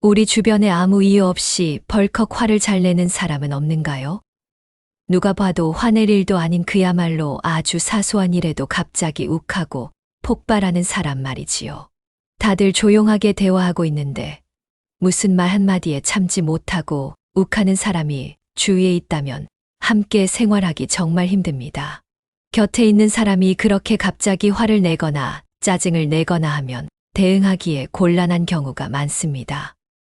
우리 주변에 아무 이유 없이 벌컥 화를 잘 내는 사람은 없는가요? 누가 봐도 화낼 일도 아닌 그야말로 아주 사소한 일에도 갑자기 욱하고 폭발하는 사람 말이지요. 다들 조용하게 대화하고 있는데 무슨 말 한마디에 참지 못하고 욱하는 사람이 주위에 있다면 함께 생활하기 정말 힘듭니다. 곁에 있는 사람이 그렇게 갑자기 화를 내거나 짜증을 내거나 하면 대응하기에 곤란한 경우가 많습니다.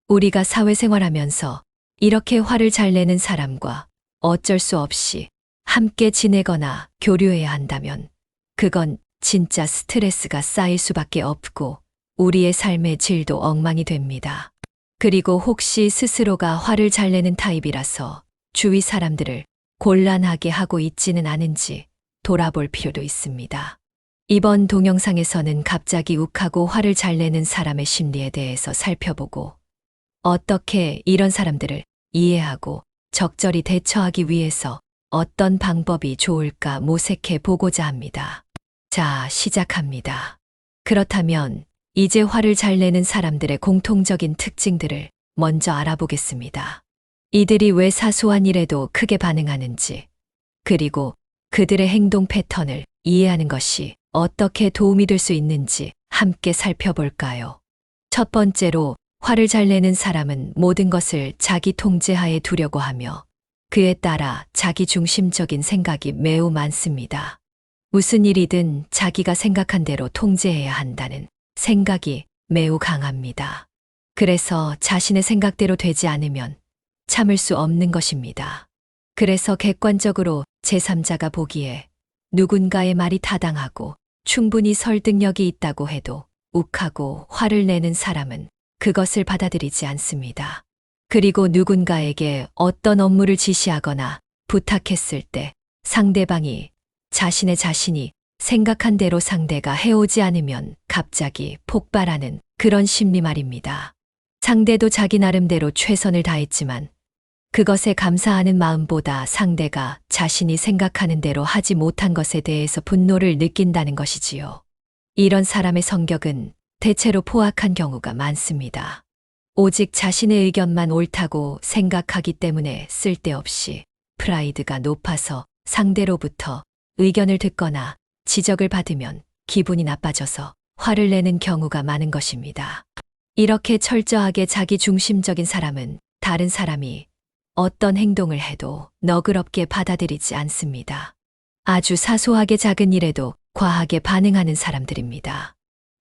우리가 사회생활하면서 이렇게 화를 잘 내는 사람과 어쩔 수 없이 함께 지내거나 교류해야 한다면 그건 진짜 스트레스가 쌓일 수밖에 없고 우리의 삶의 질도 엉망이 됩니다. 그리고 혹시 스스로가 화를 잘 내는 타입이라서 주위 사람들을 곤란하게 하고 있지는 않은지 돌아볼 필요도 있습니다. 이번 동영상에서는 갑자기 욱하고 화를 잘 내는 사람의 심리에 대해서 살펴보고 어떻게 이런 사람들을 이해하고 적절히 대처하기 위해서 어떤 방법이 좋을까 모색해 보고자 합니다. 자, 시작합니다. 그렇다면 이제 화를 잘 내는 사람들의 공통적인 특징들을 먼저 알아보겠습니다. 이들이 왜 사소한 일에도 크게 반응하는지, 그리고 그들의 행동 패턴을 이해하는 것이 어떻게 도움이 될 수 있는지 함께 살펴볼까요? 첫 번째로, 화를 잘 내는 사람은 모든 것을 자기 통제하에 두려고 하며 그에 따라 자기 중심적인 생각이 매우 많습니다. 무슨 일이든 자기가 생각한 대로 통제해야 한다는 생각이 매우 강합니다. 그래서 자신의 생각대로 되지 않으면 참을 수 없는 것입니다. 그래서 객관적으로 제3자가 보기에 누군가의 말이 타당하고 충분히 설득력이 있다고 해도 욱하고 화를 내는 사람은 그것을 받아들이지 않습니다. 그리고 누군가에게 어떤 업무를 지시하거나 부탁했을 때 상대방이 자신이 생각한 대로 상대가 해오지 않으면 갑자기 폭발하는 그런 심리 말입니다. 상대도 자기 나름대로 최선을 다했지만 그것에 감사하는 마음보다 상대가 자신이 생각하는 대로 하지 못한 것에 대해서 분노를 느낀다는 것이지요. 이런 사람의 성격은 대체로 포악한 경우가 많습니다. 오직 자신의 의견만 옳다고 생각하기 때문에 쓸데없이 프라이드가 높아서 상대로부터 의견을 듣거나 지적을 받으면 기분이 나빠져서 화를 내는 경우가 많은 것입니다. 이렇게 철저하게 자기 중심적인 사람은 다른 사람이 어떤 행동을 해도 너그럽게 받아들이지 않습니다. 아주 사소하게 작은 일에도 과하게 반응하는 사람들입니다.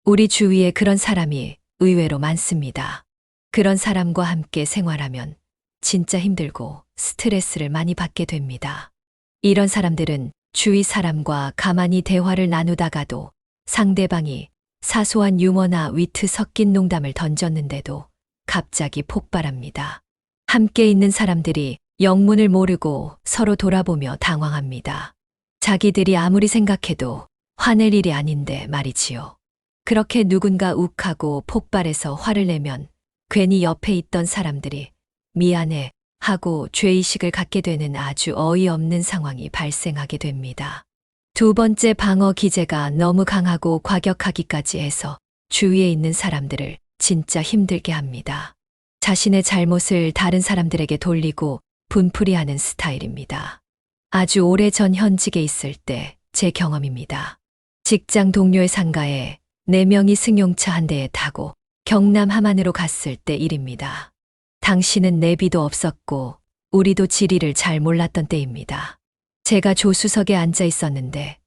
우리 주위에 그런 사람이 의외로 많습니다. 그런 사람과 함께 생활하면 진짜 힘들고 스트레스를 많이 받게 됩니다. 이런 사람들은 주위 사람과 가만히 대화를 나누다가도 상대방이 사소한 유머나 위트 섞인 농담을 던졌는데도 갑자기 폭발합니다. 함께 있는 사람들이 영문을 모르고 서로 돌아보며 당황합니다. 자기들이 아무리 생각해도 화낼 일이 아닌데 말이지요. 그렇게 누군가 욱하고 폭발해서 화를 내면 괜히 옆에 있던 사람들이 미안해 하고 죄의식을 갖게 되는 아주 어이없는 상황이 발생하게 됩니다. 두 번째, 방어 기제가 너무 강하고 과격하기까지 해서 주위에 있는 사람들을 진짜 힘들게 합니다. 자신의 잘못을 다른 사람들에게 돌리고 분풀이하는 스타일입니다. 아주 오래전 현직에 있을 때 제 경험입니다. 직장 동료의 상가에 4명이 승용차 한 대에 타고 경남 함안으로 갔을 때 일입니다. 당시는 내비도 없었고 우리도 지리를 잘 몰랐던 때입니다. 제가 조수석에 앉아 있었는데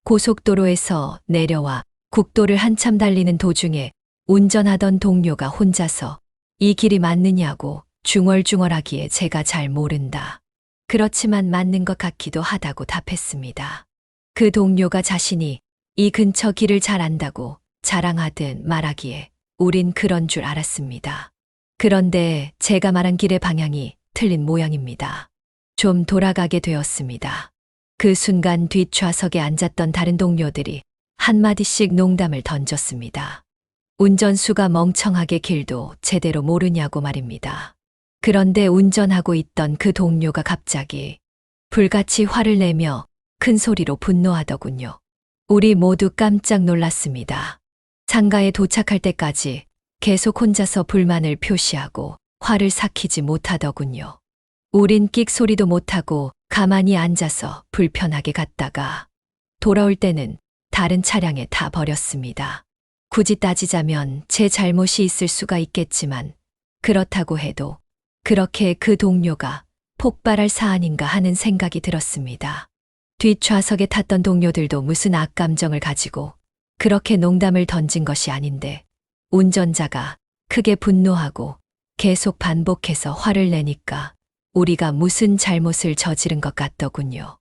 고속도로에서 내려와 국도를 한참 달리는 도중에 운전하던 동료가 혼자서 이 길이 맞느냐고 중얼중얼하기에 제가 잘 모른다. 그렇지만 맞는 것 같기도 하다고 답했습니다. 그 동료가 자신이 이 근처 길을 잘 안다고 자랑하듯 말하기에 우린 그런 줄 알았습니다. 그런데 제가 말한 길의 방향이 틀린 모양입니다. 좀 돌아가게 되었습니다. 그 순간 뒷좌석에 앉았던 다른 동료들이 한마디씩 농담을 던졌습니다. 운전수가 멍청하게 길도 제대로 모르냐고 말입니다. 그런데 운전하고 있던 그 동료가 갑자기 불같이 화를 내며 큰 소리로 분노하더군요. 우리 모두 깜짝 놀랐습니다. 상가에 도착할 때까지 계속 혼자서 불만을 표시하고 화를 삭히지 못하더군요. 우린 끽소리도 못하고 가만히 앉아서 불편하게 갔다가 돌아올 때는 다른 차량에 타 버렸습니다. 굳이 따지자면 제 잘못이 있을 수가 있겠지만 그렇다고 해도 그렇게 그 동료가 폭발할 사안인가 하는 생각이 들었습니다. 뒷좌석에 탔던 동료들도 무슨 악감정을 가지고 그렇게 농담을 던진 것이 아닌데 운전자가 크게 분노하고 계속 반복해서 화를 내니까 우리가 무슨 잘못을 저지른 것 같더군요.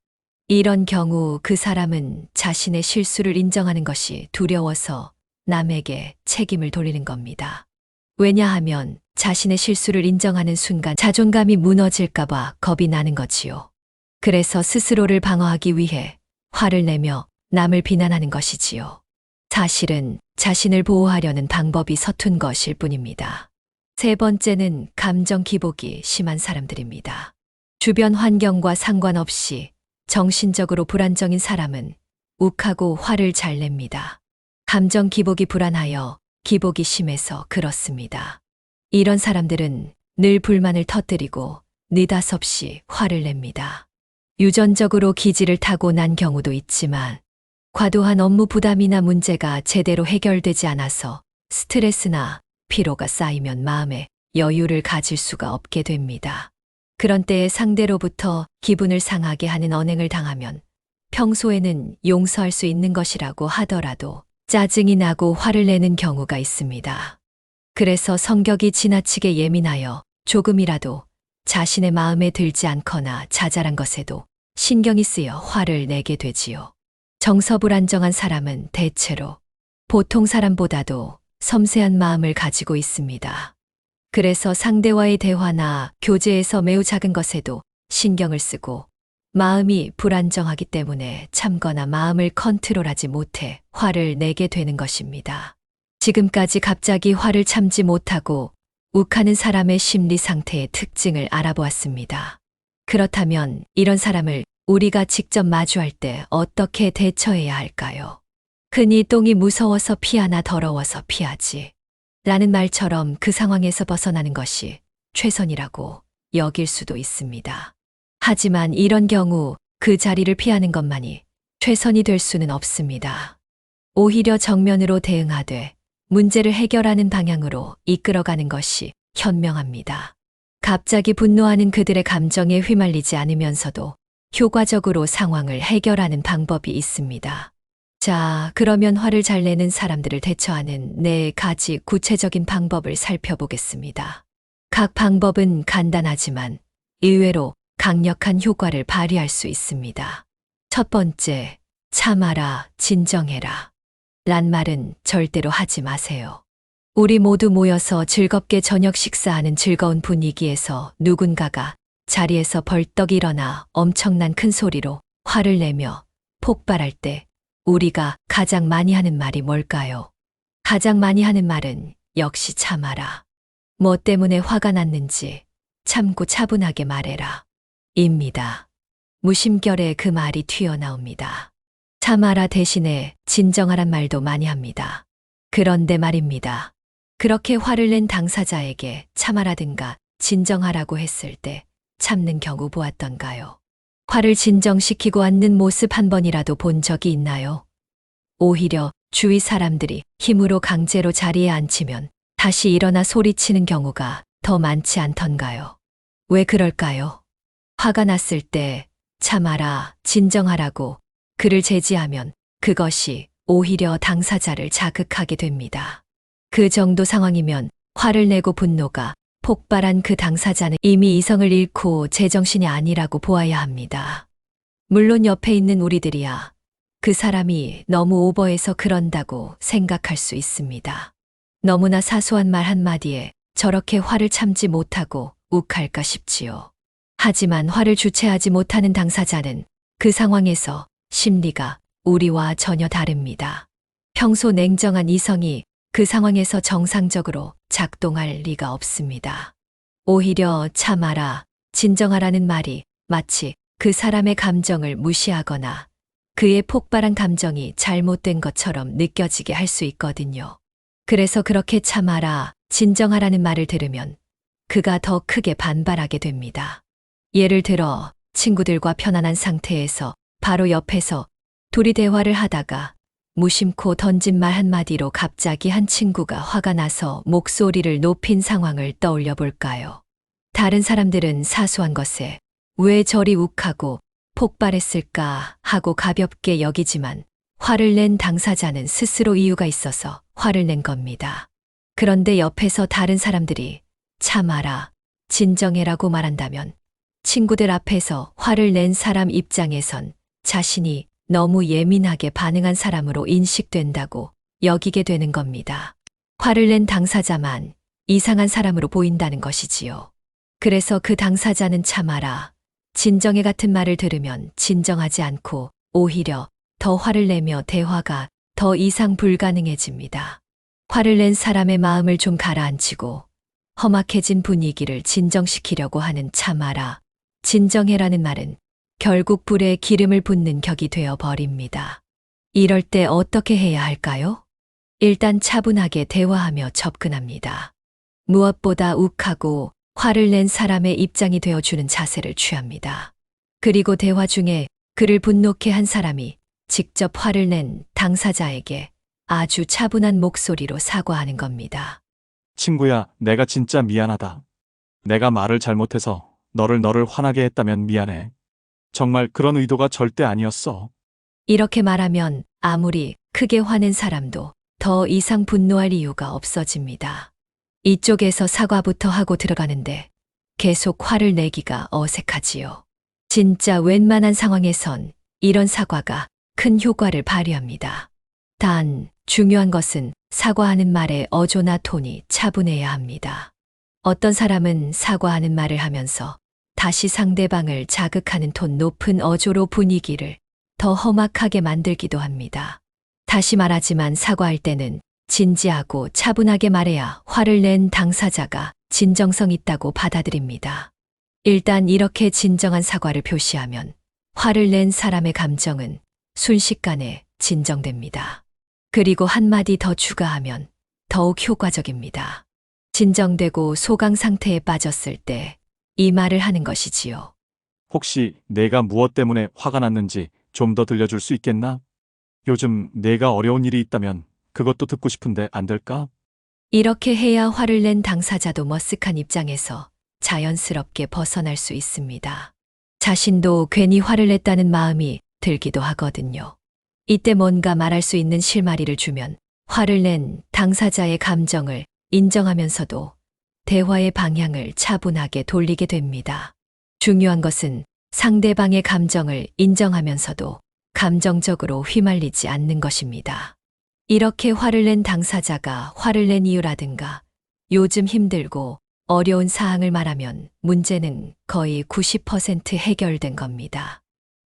이런 경우 그 사람은 자신의 실수를 인정하는 것이 두려워서 남에게 책임을 돌리는 겁니다. 왜냐하면 자신의 실수를 인정하는 순간 자존감이 무너질까봐 겁이 나는 거지요. 그래서 스스로를 방어하기 위해 화를 내며 남을 비난하는 것이지요. 사실은 자신을 보호하려는 방법이 서툰 것일 뿐입니다. 세 번째는 감정 기복이 심한 사람들입니다. 주변 환경과 상관없이 정신적으로 불안정인 사람은 욱하고 화를 잘 냅니다. 감정 기복이 불안하여 기복이 심해서 그렇습니다. 이런 사람들은 늘 불만을 터뜨리고 느닷없이 화를 냅니다. 유전적으로 기질을 타고난 경우도 있지만 과도한 업무 부담이나 문제가 제대로 해결되지 않아서 스트레스나 피로가 쌓이면 마음에 여유를 가질 수가 없게 됩니다. 그런 때에 상대로부터 기분을 상하게 하는 언행을 당하면 평소에는 용서할 수 있는 것이라고 하더라도 짜증이 나고 화를 내는 경우가 있습니다. 그래서 성격이 지나치게 예민하여 조금이라도 자신의 마음에 들지 않거나 자잘한 것에도 신경이 쓰여 화를 내게 되지요. 정서불안정한 사람은 대체로 보통 사람보다도 섬세한 마음을 가지고 있습니다. 그래서 상대와의 대화나 교제에서 매우 작은 것에도 신경을 쓰고 마음이 불안정하기 때문에 참거나 마음을 컨트롤하지 못해 화를 내게 되는 것입니다. 지금까지 갑자기 화를 참지 못하고 욱하는 사람의 심리 상태의 특징을 알아보았습니다. 그렇다면 이런 사람을 우리가 직접 마주할 때 어떻게 대처해야 할까요? 흔히 똥이 무서워서 피하나 더러워서 피하지 라는 말처럼 그 상황에서 벗어나는 것이 최선이라고 여길 수도 있습니다. 하지만 이런 경우 그 자리를 피하는 것만이 최선이 될 수는 없습니다. 오히려 정면으로 대응하되 문제를 해결하는 방향으로 이끌어가는 것이 현명합니다. 갑자기 분노하는 그들의 감정에 휘말리지 않으면서도 효과적으로 상황을 해결하는 방법이 있습니다. 자, 그러면 화를 잘 내는 사람들을 대처하는 4가지 구체적인 방법을 살펴보겠습니다. 각 방법은 간단하지만 의외로 강력한 효과를 발휘할 수 있습니다. 첫 번째, 참아라, 진정해라. 란 말은 절대로 하지 마세요. 우리 모두 모여서 즐겁게 저녁 식사하는 즐거운 분위기에서 누군가가 자리에서 벌떡 일어나 엄청난 큰 소리로 화를 내며 폭발할 때 우리가 가장 많이 하는 말이 뭘까요? 가장 많이 하는 말은 역시 참아라. 뭐 때문에 화가 났는지 참고 차분하게 말해라. 입니다. 무심결에 그 말이 튀어나옵니다. 참아라 대신에 진정하란 말도 많이 합니다. 그런데 말입니다. 그렇게 화를 낸 당사자에게 참아라든가 진정하라고 했을 때 참는 경우 보았던가요? 화를 진정시키고 앉는 모습 한 번이라도 본 적이 있나요? 오히려 주위 사람들이 힘으로 강제로 자리에 앉히면 다시 일어나 소리치는 경우가 더 많지 않던가요? 왜 그럴까요? 화가 났을 때 참아라, 진정하라고 그를 제지하면 그것이 오히려 당사자를 자극하게 됩니다. 그 정도 상황이면 화를 내고 분노가 폭발한 그 당사자는 이미 이성을 잃고 제정신이 아니라고 보아야 합니다. 물론 옆에 있는 우리들이야 그 사람이 너무 오버해서 그런다고 생각할 수 있습니다. 너무나 사소한 말 한마디에 저렇게 화를 참지 못하고 욱할까 싶지요. 하지만 화를 주체하지 못하는 당사자는 그 상황에서 심리가 우리와 전혀 다릅니다. 평소 냉정한 이성이 그 상황에서 정상적으로 작동할 리가 없습니다. 오히려 참아라, 진정하라는 말이 마치 그 사람의 감정을 무시하거나 그의 폭발한 감정이 잘못된 것처럼 느껴지게 할 수 있거든요. 그래서 그렇게 참아라, 진정하라는 말을 들으면 그가 더 크게 반발하게 됩니다. 예를 들어 친구들과 편안한 상태에서 바로 옆에서 둘이 대화를 하다가 무심코 던진 말 한마디로 갑자기 한 친구가 화가 나서 목소리를 높인 상황을 떠올려 볼까요? 다른 사람들은 사소한 것에 왜 저리 욱하고 폭발했을까 하고 가볍게 여기지만 화를 낸 당사자는 스스로 이유가 있어서 화를 낸 겁니다. 그런데 옆에서 다른 사람들이 참아라, 진정해라고 말한다면 친구들 앞에서 화를 낸 사람 입장에선 자신이 너무 예민하게 반응한 사람으로 인식된다고 여기게 되는 겁니다. 화를 낸 당사자만 이상한 사람으로 보인다는 것이지요. 그래서 그 당사자는 참아라, 진정해 같은 말을 들으면 진정하지 않고 오히려 더 화를 내며 대화가 더 이상 불가능해집니다. 화를 낸 사람의 마음을 좀 가라앉히고 험악해진 분위기를 진정시키려고 하는 참아라, 진정해라는 말은 결국 불에 기름을 붓는 격이 되어 버립니다. 이럴 때 어떻게 해야 할까요? 일단 차분하게 대화하며 접근합니다. 무엇보다 욱하고 화를 낸 사람의 입장이 되어주는 자세를 취합니다. 그리고 대화 중에 그를 분노케 한 사람이 직접 화를 낸 당사자에게 아주 차분한 목소리로 사과하는 겁니다. 친구야, 내가 진짜 미안하다. 내가 말을 잘못해서 너를 화나게 했다면 미안해. 정말 그런 의도가 절대 아니었어. 이렇게 말하면 아무리 크게 화낸 사람도 더 이상 분노할 이유가 없어집니다. 이쪽에서 사과부터 하고 들어가는데 계속 화를 내기가 어색하지요. 진짜 웬만한 상황에선 이런 사과가 큰 효과를 발휘합니다. 단, 중요한 것은 사과하는 말의 어조나 톤이 차분해야 합니다. 어떤 사람은 사과하는 말을 하면서 다시 상대방을 자극하는 톤 높은 어조로 분위기를 더 험악하게 만들기도 합니다. 다시 말하지만 사과할 때는 진지하고 차분하게 말해야 화를 낸 당사자가 진정성 있다고 받아들입니다. 일단 이렇게 진정한 사과를 표시하면 화를 낸 사람의 감정은 순식간에 진정됩니다. 그리고 한마디 더 추가하면 더욱 효과적입니다. 진정되고 소강 상태에 빠졌을 때 이 말을 하는 것이지요. 혹시 내가 무엇 때문에 화가 났는지 좀 더 들려줄 수 있겠나? 요즘 내가 어려운 일이 있다면 그것도 듣고 싶은데 안 될까? 이렇게 해야 화를 낸 당사자도 머쓱한 입장에서 자연스럽게 벗어날 수 있습니다. 자신도 괜히 화를 냈다는 마음이 들기도 하거든요. 이때 뭔가 말할 수 있는 실마리를 주면 화를 낸 당사자의 감정을 인정하면서도 대화의 방향을 차분하게 돌리게 됩니다. 중요한 것은 상대방의 감정을 인정하면서도 감정적으로 휘말리지 않는 것입니다. 이렇게 화를 낸 당사자가 화를 낸 이유라든가 요즘 힘들고 어려운 사항을 말하면 문제는 거의 90% 해결된 겁니다.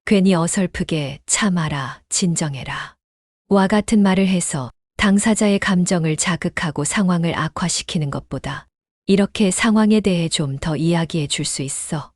괜히 어설프게 참아라, 진정해라 와 같은 말을 해서 당사자의 감정을 자극하고 상황을 악화시키는 것보다 이렇게 상황에 대해 좀 더 이야기해 줄 수 있어.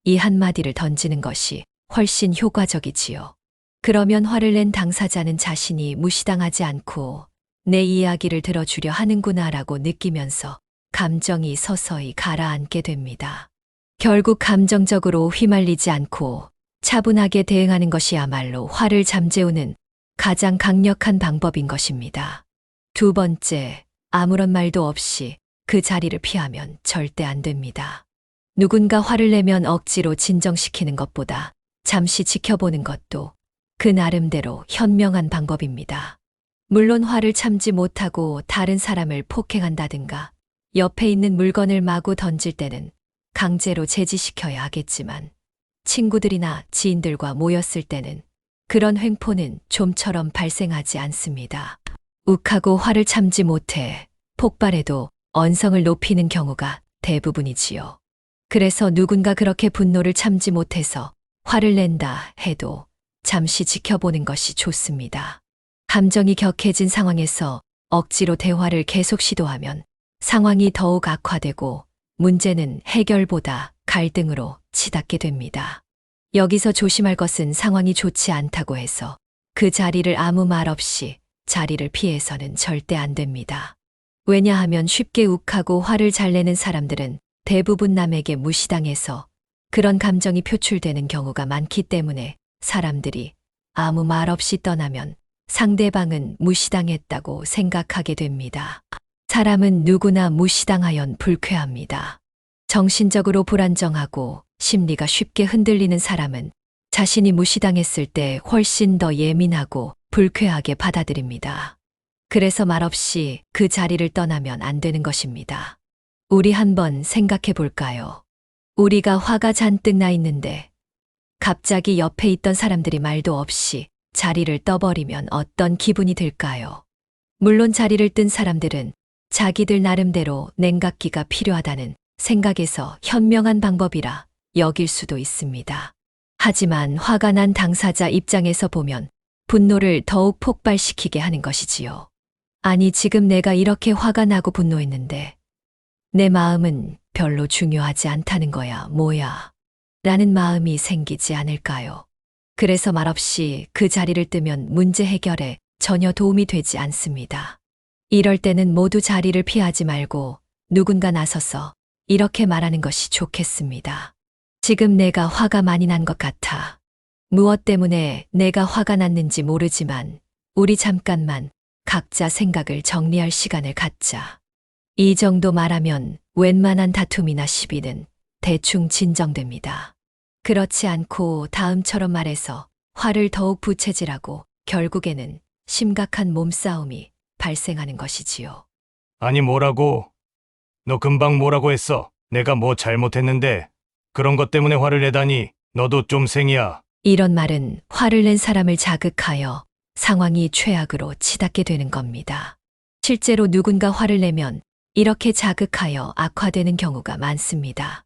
이 한마디를 던지는 것이 훨씬 효과적이지요. 그러면 화를 낸 당사자는 자신이 무시당하지 않고 내 이야기를 들어주려 하는구나라고 느끼면서 감정이 서서히 가라앉게 됩니다. 결국 감정적으로 휘말리지 않고 차분하게 대응하는 것이야말로 화를 잠재우는 가장 강력한 방법인 것입니다. 두 번째, 아무런 말도 없이 그 자리를 피하면 절대 안 됩니다. 누군가 화를 내면 억지로 진정시키는 것보다 잠시 지켜보는 것도 그 나름대로 현명한 방법입니다. 물론 화를 참지 못하고 다른 사람을 폭행한다든가 옆에 있는 물건을 마구 던질 때는 강제로 제지시켜야 하겠지만 친구들이나 지인들과 모였을 때는 그런 횡포는 좀처럼 발생하지 않습니다. 욱하고 화를 참지 못해 폭발해도 언성을 높이는 경우가 대부분이지요. 그래서 누군가 그렇게 분노를 참지 못해서 화를 낸다 해도 잠시 지켜보는 것이 좋습니다. 감정이 격해진 상황에서 억지로 대화를 계속 시도하면 상황이 더욱 악화되고 문제는 해결보다 갈등으로 치닫게 됩니다. 여기서 조심할 것은 상황이 좋지 않다고 해서 그 자리를 아무 말 없이 자리를 피해서는 절대 안 됩니다. 왜냐하면 쉽게 욱하고 화를 잘 내는 사람들은 대부분 남에게 무시당해서 그런 감정이 표출되는 경우가 많기 때문에 사람들이 아무 말 없이 떠나면 상대방은 무시당했다고 생각하게 됩니다. 사람은 누구나 무시당하연 불쾌합니다. 정신적으로 불안정하고 심리가 쉽게 흔들리는 사람은 자신이 무시당했을 때 훨씬 더 예민하고 불쾌하게 받아들입니다. 그래서 말없이 그 자리를 떠나면 안 되는 것입니다. 우리 한번 생각해 볼까요? 우리가 화가 잔뜩 나 있는데 갑자기 옆에 있던 사람들이 말도 없이 자리를 떠버리면 어떤 기분이 들까요? 물론 자리를 뜬 사람들은 자기들 나름대로 냉각기가 필요하다는 생각에서 현명한 방법이라 여길 수도 있습니다. 하지만 화가 난 당사자 입장에서 보면 분노를 더욱 폭발시키게 하는 것이지요. 아니, 지금 내가 이렇게 화가 나고 분노했는데 내 마음은 별로 중요하지 않다는 거야, 뭐야? 라는 마음이 생기지 않을까요? 그래서 말없이 그 자리를 뜨면 문제 해결에 전혀 도움이 되지 않습니다. 이럴 때는 모두 자리를 피하지 말고 누군가 나서서 이렇게 말하는 것이 좋겠습니다. 지금 내가 화가 많이 난 것 같아. 무엇 때문에 내가 화가 났는지 모르지만 우리 잠깐만 각자 생각을 정리할 시간을 갖자. 이 정도 말하면 웬만한 다툼이나 시비는 대충 진정됩니다. 그렇지 않고 다음처럼 말해서 화를 더욱 부채질하고 결국에는 심각한 몸싸움이 발생하는 것이지요. 아니 뭐라고? 너 금방 뭐라고 했어? 내가 뭐 잘못했는데 그런 것 때문에 화를 내다니 너도 좀 생이야. 이런 말은 화를 낸 사람을 자극하여 상황이 최악으로 치닫게 되는 겁니다. 실제로 누군가 화를 내면 이렇게 자극하여 악화되는 경우가 많습니다.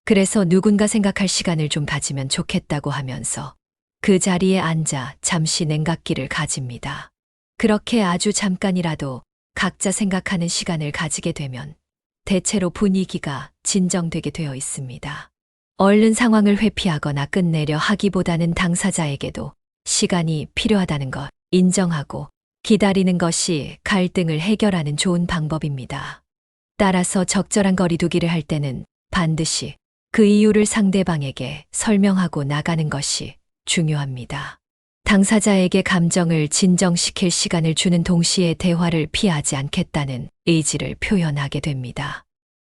그래서 누군가 생각할 시간을 좀 가지면 좋겠다고 하면서 그 자리에 앉아 잠시 냉각기를 가집니다. 그렇게 아주 잠깐이라도 각자 생각하는 시간을 가지게 되면 대체로 분위기가 진정되게 되어 있습니다. 얼른 상황을 회피하거나 끝내려 하기보다는 당사자에게도 시간이 필요하다는 것 인정하고 기다리는 것이 갈등을 해결하는 좋은 방법입니다. 따라서 적절한 거리두기를 할 때는 반드시 그 이유를 상대방에게 설명하고 나가는 것이 중요합니다. 당사자에게 감정을 진정시킬 시간을 주는 동시에 대화를 피하지 않겠다는 의지를 표현하게 됩니다.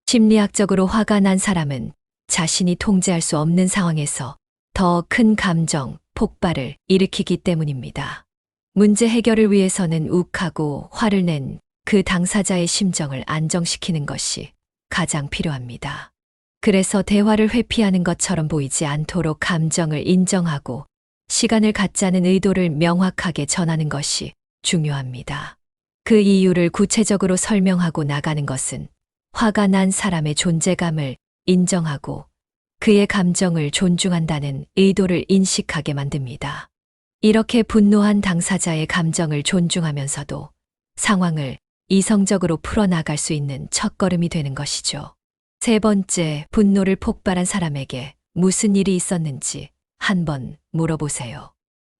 심리학적으로 화가 난 사람은 자신이 통제할 수 없는 상황에서 더 큰 감정 폭발을 일으키기 때문입니다. 문제 해결을 위해서는 욱하고 화를 낸 그 당사자의 심정을 안정시키는 것이 가장 필요합니다. 그래서 대화를 회피하는 것처럼 보이지 않도록 감정을 인정하고 시간을 갖자는 의도를 명확하게 전하는 것이 중요합니다. 그 이유를 구체적으로 설명하고 나가는 것은 화가 난 사람의 존재감을 인정하고 그의 감정을 존중한다는 의도를 인식하게 만듭니다. 이렇게 분노한 당사자의 감정을 존중하면서도 상황을 이성적으로 풀어나갈 수 있는 첫걸음이 되는 것이죠. 세 번째, 분노를 폭발한 사람에게 무슨 일이 있었는지 한번 물어보세요.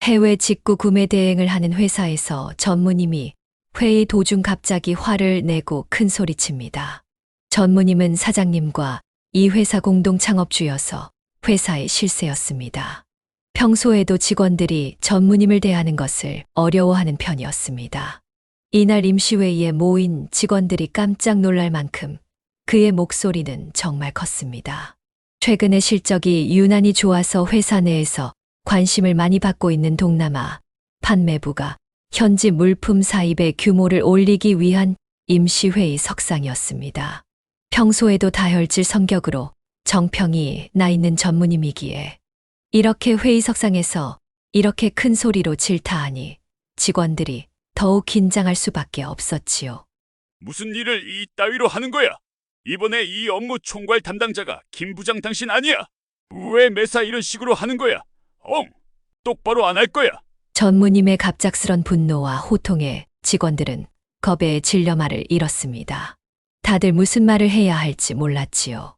해외 직구 구매 대행을 하는 회사에서 전무님이 회의 도중 갑자기 화를 내고 큰 소리칩니다. 전무님은 사장님과 이 회사 공동 창업주여서 회사의 실세였습니다. 평소에도 직원들이 전무님을 대하는 것을 어려워하는 편이었습니다. 이날 임시회의에 모인 직원들이 깜짝 놀랄 만큼 그의 목소리는 정말 컸습니다. 최근에 실적이 유난히 좋아서 회사 내에서 관심을 많이 받고 있는 동남아 판매부가 현지 물품 사입의 규모를 올리기 위한 임시회의 석상이었습니다. 평소에도 다혈질 성격으로 정평이 나 있는 전무님이기에 이렇게 회의석상에서 이렇게 큰 소리로 질타하니 직원들이 더욱 긴장할 수밖에 없었지요. 무슨 일을 이따위로 하는 거야? 이번에 이 업무 총괄 담당자가 김 부장 당신 아니야? 왜 매사 이런 식으로 하는 거야? 똑바로 안 할 거야. 전무님의 갑작스런 분노와 호통에 직원들은 겁에 질려 말을 잃었습니다. 다들 무슨 말을 해야 할지 몰랐지요.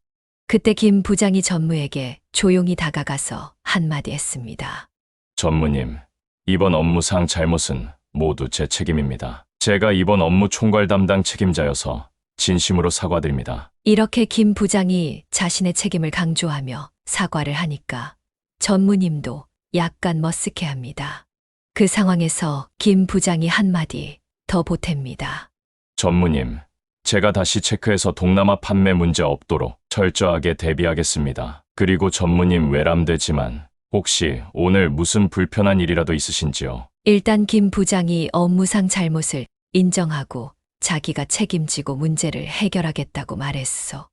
그때 김 부장이 전무에게 조용히 다가가서 한마디 했습니다. 전무님, 이번 업무상 잘못은 모두 제 책임입니다. 제가 이번 업무 총괄 담당 책임자여서 진심으로 사과드립니다. 이렇게 김 부장이 자신의 책임을 강조하며 사과를 하니까 전무님도 약간 머쓱해합니다. 그 상황에서 김 부장이 한마디 더 보탭니다. 전무님, 제가 다시 체크해서 동남아 판매 문제 없도록 철저하게 대비하겠습니다. 그리고 전무님 외람되지만 혹시 오늘 무슨 불편한 일이라도 있으신지요? 일단 김 부장이 업무상 잘못을 인정하고 자기가 책임지고 문제를 해결하겠다고 말했어.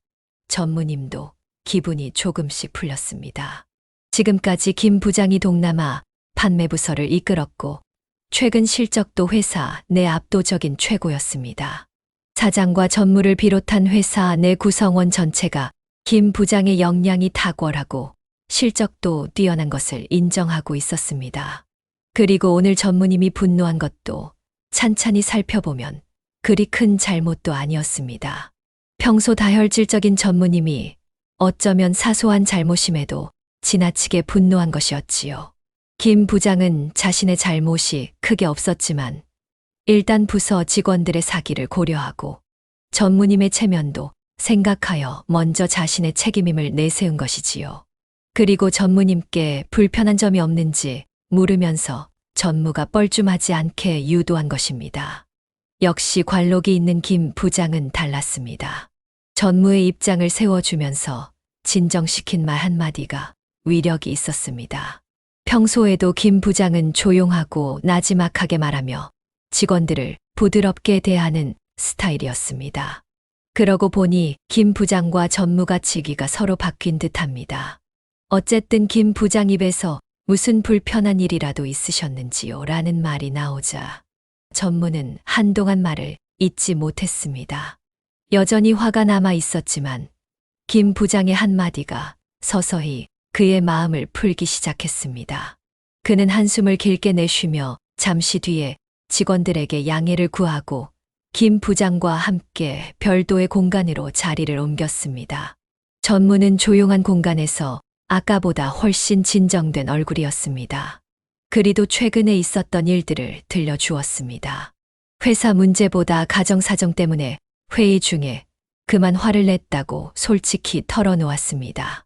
전무님도 기분이 조금씩 풀렸습니다. 지금까지 김 부장이 동남아 판매부서를 이끌었고 최근 실적도 회사 내 압도적인 최고였습니다. 사장과 전무를 비롯한 회사 내 구성원 전체가 김 부장의 역량이 탁월하고 실적도 뛰어난 것을 인정하고 있었습니다. 그리고 오늘 전무님이 분노한 것도 찬찬히 살펴보면 그리 큰 잘못도 아니었습니다. 평소 다혈질적인 전무님이 어쩌면 사소한 잘못임에도 지나치게 분노한 것이었지요. 김 부장은 자신의 잘못이 크게 없었지만 일단 부서 직원들의 사기를 고려하고 전무님의 체면도 생각하여 먼저 자신의 책임임을 내세운 것이지요. 그리고 전무님께 불편한 점이 없는지 물으면서 전무가 뻘쭘하지 않게 유도한 것입니다. 역시 관록이 있는 김 부장은 달랐습니다. 전무의 입장을 세워주면서 진정시킨 말 한마디가 위력이 있었습니다. 평소에도 김 부장은 조용하고 나지막하게 말하며 직원들을 부드럽게 대하는 스타일이었습니다. 그러고 보니 김 부장과 전무가 치기가 서로 바뀐 듯합니다. 어쨌든 김 부장 입에서 무슨 불편한 일이라도 있으셨는지요? 라는 말이 나오자 전무는 한동안 말을 잇지 못했습니다. 여전히 화가 남아 있었지만 김 부장의 한마디가 서서히 그의 마음을 풀기 시작했습니다. 그는 한숨을 길게 내쉬며 잠시 뒤에 직원들에게 양해를 구하고 김 부장과 함께 별도의 공간으로 자리를 옮겼습니다. 전무는 조용한 공간에서 아까보다 훨씬 진정된 얼굴이었습니다. 그리도 최근에 있었던 일들을 들려주었습니다. 회사 문제보다 가정사정 때문에 회의 중에 그만 화를 냈다고 솔직히 털어놓았습니다.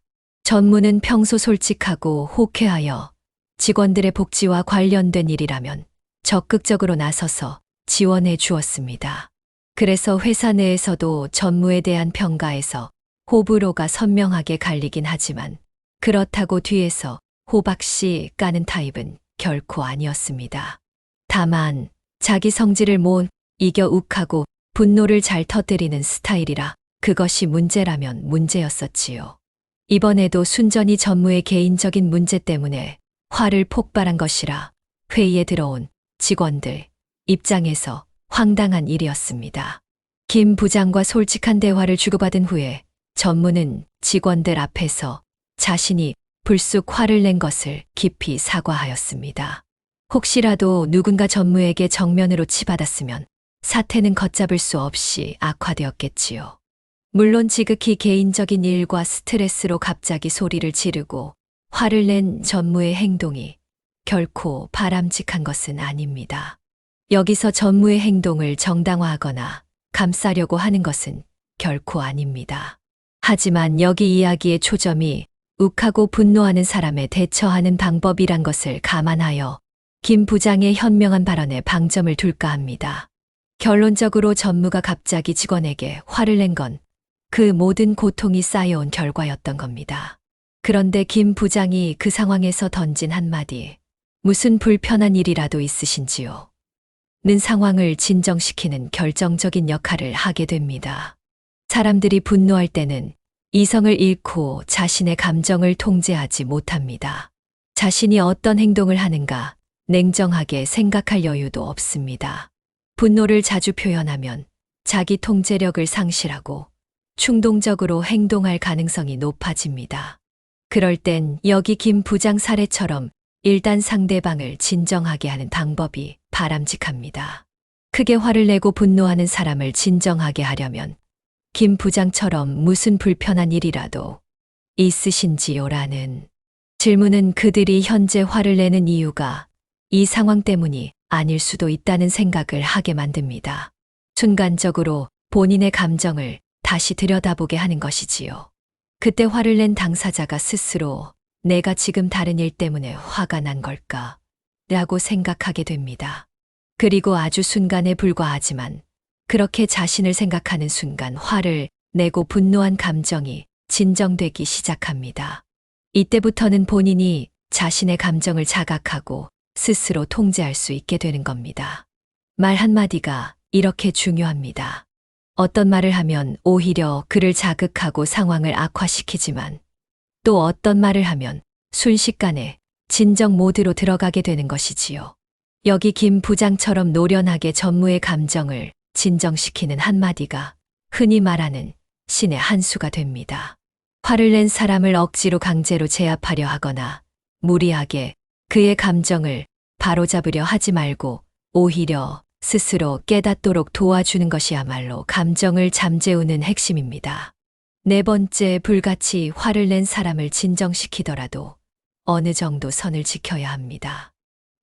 전무는 평소 솔직하고 호쾌하여 직원들의 복지와 관련된 일이라면 적극적으로 나서서 지원해 주었습니다. 그래서 회사 내에서도 전무에 대한 평가에서 호불호가 선명하게 갈리긴 하지만 그렇다고 뒤에서 호박씨 까는 타입은 결코 아니었습니다. 다만 자기 성질을 못 이겨 욱하고 분노를 잘 터뜨리는 스타일이라 그것이 문제라면 문제였었지요. 이번에도 순전히 전무의 개인적인 문제 때문에 화를 폭발한 것이라 회의에 들어온 직원들 입장에서 황당한 일이었습니다. 김 부장과 솔직한 대화를 주고받은 후에 전무는 직원들 앞에서 자신이 불쑥 화를 낸 것을 깊이 사과하였습니다. 혹시라도 누군가 전무에게 정면으로 치받았으면 사태는 걷잡을 수 없이 악화되었겠지요. 물론 지극히 개인적인 일과 스트레스로 갑자기 소리를 지르고 화를 낸 전무의 행동이 결코 바람직한 것은 아닙니다. 여기서 전무의 행동을 정당화하거나 감싸려고 하는 것은 결코 아닙니다. 하지만 여기 이야기의 초점이 욱하고 분노하는 사람에 대처하는 방법이란 것을 감안하여 김 부장의 현명한 발언에 방점을 둘까 합니다. 결론적으로 전무가 갑자기 직원에게 화를 낸 건 그 모든 고통이 쌓여온 결과였던 겁니다. 그런데 김 부장이 그 상황에서 던진 한마디, 무슨 불편한 일이라도 있으신지요? 는 상황을 진정시키는 결정적인 역할을 하게 됩니다. 사람들이 분노할 때는 이성을 잃고 자신의 감정을 통제하지 못합니다. 자신이 어떤 행동을 하는가 냉정하게 생각할 여유도 없습니다. 분노를 자주 표현하면 자기 통제력을 상실하고 충동적으로 행동할 가능성이 높아집니다. 그럴 땐 여기 김 부장 사례처럼 일단 상대방을 진정하게 하는 방법이 바람직합니다. 크게 화를 내고 분노하는 사람을 진정하게 하려면 김 부장처럼 무슨 불편한 일이라도 있으신지요라는 질문은 그들이 현재 화를 내는 이유가 이 상황 때문이 아닐 수도 있다는 생각을 하게 만듭니다. 순간적으로 본인의 감정을 다시 들여다보게 하는 것이지요. 그때 화를 낸 당사자가 스스로 내가 지금 다른 일 때문에 화가 난 걸까? 라고 생각하게 됩니다. 그리고 아주 순간에 불과하지만 그렇게 자신을 생각하는 순간 화를 내고 분노한 감정이 진정되기 시작합니다. 이때부터는 본인이 자신의 감정을 자각하고 스스로 통제할 수 있게 되는 겁니다. 말 한마디가 이렇게 중요합니다. 어떤 말을 하면 오히려 그를 자극하고 상황을 악화시키지만 또 어떤 말을 하면 순식간에 진정 모드로 들어가게 되는 것이지요. 여기 김 부장처럼 노련하게 전무의 감정을 진정시키는 한마디가 흔히 말하는 신의 한 수가 됩니다. 화를 낸 사람을 억지로 강제로 제압하려 하거나 무리하게 그의 감정을 바로잡으려 하지 말고 오히려 스스로 깨닫도록 도와주는 것이야말로 감정을 잠재우는 핵심입니다. 네 번째, 불같이 화를 낸 사람을 진정시키더라도 어느 정도 선을 지켜야 합니다.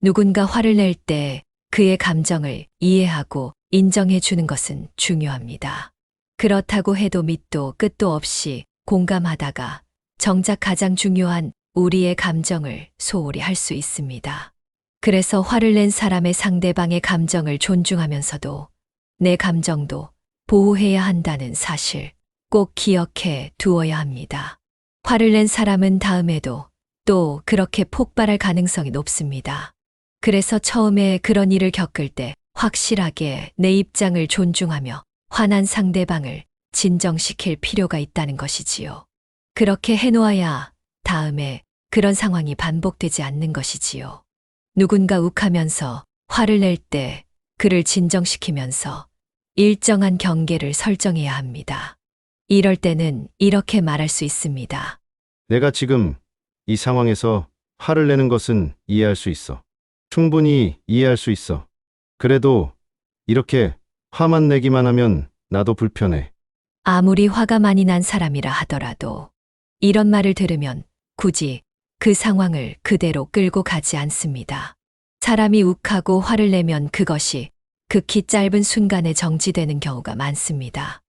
누군가 화를 낼 때 그의 감정을 이해하고 인정해 주는 것은 중요합니다. 그렇다고 해도 밑도 끝도 없이 공감하다가 정작 가장 중요한 우리의 감정을 소홀히 할 수 있습니다. 그래서 화를 낸 사람의 상대방의 감정을 존중하면서도 내 감정도 보호해야 한다는 사실 꼭 기억해 두어야 합니다. 화를 낸 사람은 다음에도 또 그렇게 폭발할 가능성이 높습니다. 그래서 처음에 그런 일을 겪을 때 확실하게 내 입장을 존중하며 화난 상대방을 진정시킬 필요가 있다는 것이지요. 그렇게 해놓아야 다음에 그런 상황이 반복되지 않는 것이지요. 누군가 욱하면서 화를 낼 때 그를 진정시키면서 일정한 경계를 설정해야 합니다. 이럴 때는 이렇게 말할 수 있습니다. 내가 지금 이 상황에서 화를 내는 것은 이해할 수 있어. 충분히 이해할 수 있어. 그래도 이렇게 화만 내기만 하면 나도 불편해. 아무리 화가 많이 난 사람이라 하더라도 이런 말을 들으면 굳이 그 상황을 그대로 끌고 가지 않습니다. 사람이 욱하고 화를 내면 그것이 극히 짧은 순간에 정지되는 경우가 많습니다.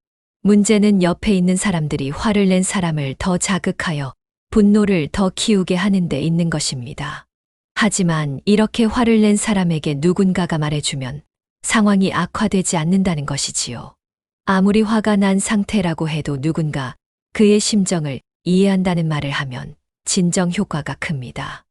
문제는 옆에 있는 사람들이 화를 낸 사람을 더 자극하여 분노를 더 키우게 하는 데 있는 것입니다. 하지만 이렇게 화를 낸 사람에게 누군가가 말해주면 상황이 악화되지 않는다는 것이지요. 아무리 화가 난 상태라고 해도 누군가 그의 심정을 이해한다는 말을 하면 진정 효과가 큽니다.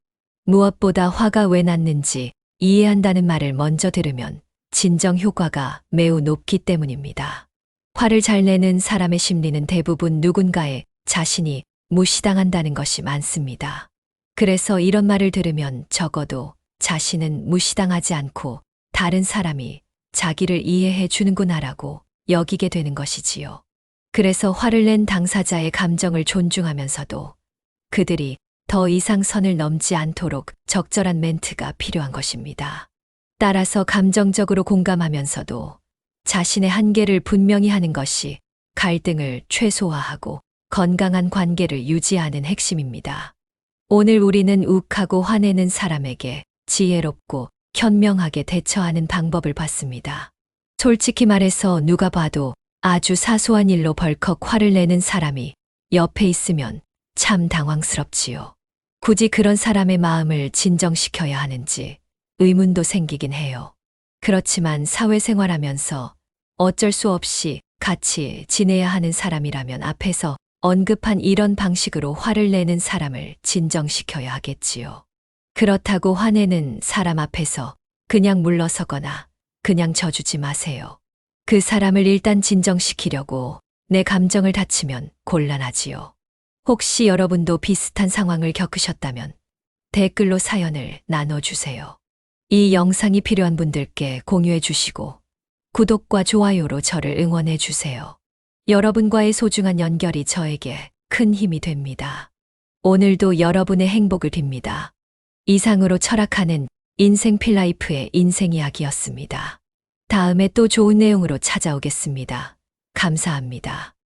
무엇보다 화가 왜 났는지 이해한다는 말을 먼저 들으면 진정 효과가 매우 높기 때문입니다. 화를 잘 내는 사람의 심리는 대부분 누군가의 자신이 무시당한다는 것이 많습니다. 그래서 이런 말을 들으면 적어도 자신은 무시당하지 않고 다른 사람이 자기를 이해해 주는구나라고 여기게 되는 것이지요. 그래서 화를 낸 당사자의 감정을 존중하면서도 그들이 더 이상 선을 넘지 않도록 적절한 멘트가 필요한 것입니다. 따라서 감정적으로 공감하면서도 자신의 한계를 분명히 하는 것이 갈등을 최소화하고 건강한 관계를 유지하는 핵심입니다. 오늘 우리는 욱하고 화내는 사람에게 지혜롭고 현명하게 대처하는 방법을 봤습니다. 솔직히 말해서 누가 봐도 아주 사소한 일로 벌컥 화를 내는 사람이 옆에 있으면 참 당황스럽지요. 굳이 그런 사람의 마음을 진정시켜야 하는지 의문도 생기긴 해요. 그렇지만 사회생활하면서 어쩔 수 없이 같이 지내야 하는 사람이라면 앞에서 언급한 이런 방식으로 화를 내는 사람을 진정시켜야 하겠지요. 그렇다고 화내는 사람 앞에서 그냥 물러서거나 그냥 져주지 마세요. 그 사람을 일단 진정시키려고 내 감정을 다치면 곤란하지요. 혹시 여러분도 비슷한 상황을 겪으셨다면 댓글로 사연을 나눠주세요. 이 영상이 필요한 분들께 공유해 주시고 구독과 좋아요로 저를 응원해 주세요. 여러분과의 소중한 연결이 저에게 큰 힘이 됩니다. 오늘도 여러분의 행복을 빕니다. 이상으로 철학하는 인생 필라이프의 인생 이야기였습니다. 다음에 또 좋은 내용으로 찾아오겠습니다. 감사합니다.